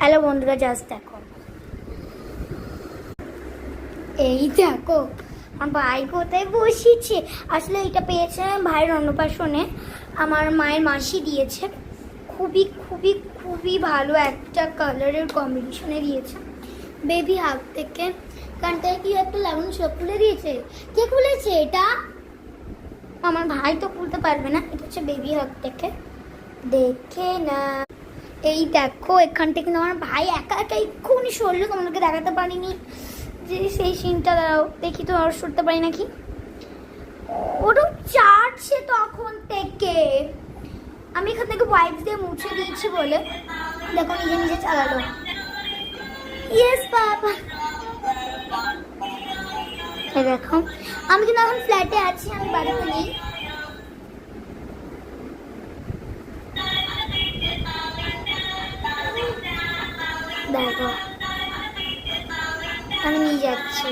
Hello বন্ধুরা, just দেখো, এই দেখো আমার ভাই কোথায় বসেছে। আসলে এটা পেয়েছে ভাইয়ের অন্নপ্রাশনে, আমার মায়ের মাসি দিয়েছে। খুবই খুবই খুবই ভালো একটা কালারের কম্বিনেশনে দিয়েছে। বেবি হাগ থেকে কানটায় কি একটা লাগানো সব খুলে দিয়েছে। কে খুলেছে এটা? আমার ভাই তো খুলতে পারবে না। এটা হচ্ছে বেবি হাগ থেকে, দেখে না। এই দেখো এখান থেকে কিন্তু আমার ভাই একা একা এক্ষুনি সরলো, তোমাদেরকে দেখাতে পারিনি যে সেই সিনটা। দাঁড়াও দেখি তো, আর সরতে পারি নাকি। ওটা চাটছে তখন থেকে। আমি এখান থেকে ওয়াইপস দিয়ে মুছে দিয়েছি বলে দেখো নিজে নিজে চালালো। ইয়েস বাবা। দেখো আমি কিন্তু এখন ফ্ল্যাটে আছি, আমি বাড়িতে নেই। দেখো আমি নিয়ে যাচ্ছি।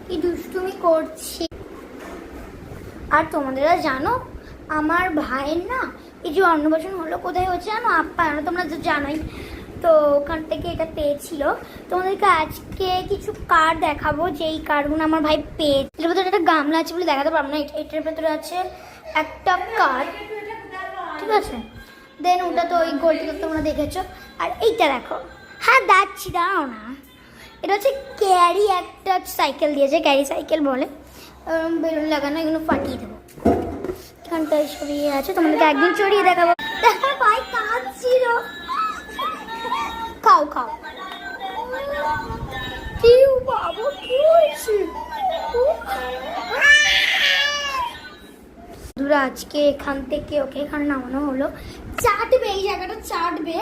কি দুষ্টুমি করছি। আর তোমাদেরা জানো আমার ভাইয়ের না এই যে অন্নপ্রাশন হলো, কোথায় হচ্ছে জানো? আপ্যায়ন, তোমরা তো জানোই। তো ওখান থেকে এটা পেয়েছিল। তোমাদেরকে আজকে কিছু কার্ড দেখাবো, যেই কার্ডগুলো আমার ভাই পেয়েছে। এটার ভেতরে একটা গামলা আছে বলে দেখাতে পারবো না। এটার ভেতরে আছে একটা কার্ড, ঠিক আছে? দেন ওটা তো ওই গোলটা তোমরা দেখেছো। আর এইটা দেখো, হ্যাঁ যাচ্ছি, দাঁড়াও না। এটা হচ্ছে ক্যারি একটা সাইকেল দিয়েছে, ক্যারি সাইকেল বলে। বেলুন লাগানো, এগুলো ফাটিয়ে দেবো। এখানটায় সরিয়ে আছে, তোমাদেরকে একদিন চড়িয়ে দেখাবো। দেখো ভাই কাঁদছিল। খাও খাও। কি বাবু, কি হয়েছে? আজকে এখান থেকে ওকে এখানে নামানো হলো। চাটবে, এই জায়গাটা চাটবে,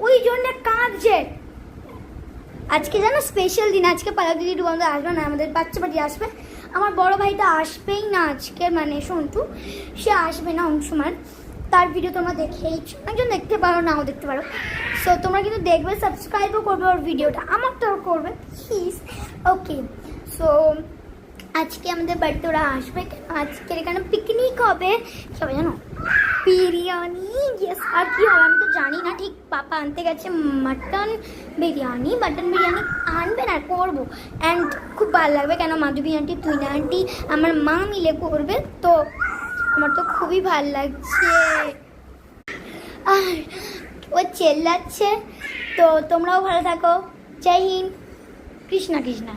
ওই জন্য কাঁদছে। আজকে জানো স্পেশাল দিন। আজকে পালক দিদি বন্ধু আসবে না, আমাদের বাচ্চা পাটি আসবে। আমার বড় ভাইটা আসবেই না আজকে, মানে সন্টু, সে আসবে না অংশমান। তার ভিডিও তোমরা দেখেইছো, একজন দেখতে পারো, নাও দেখতে পারো। সো তোমরা কিন্তু দেখবে, সাবস্ক্রাইবও করবে ওর ভিডিওটা, আমারটাও করবে প্লিজ। ওকে, সো আজকে আমাদের বাড়িতে ওরা আসবে। আজকে এখানে পিকনিক হবে, সবাই জানো, বিরিয়ানি। ইয়েস, আর কি হবে আমি তো জানি না ঠিক। পাপা আনতে গেছে মাটন বিরিয়ানি আনবে না, করবো। অ্যান্ড খুব ভালো লাগবে, কেন মাধবী আন্টি, তুইনা আন্টি, আমার মা মিলে করবে। তো আমার তো খুবই ভালো লাগছে। আর ও চেল্লাচ্ছে। তো তোমরাও ভালো থাকো। জয় হিন্দ, কৃষ্ণা কৃষ্ণা।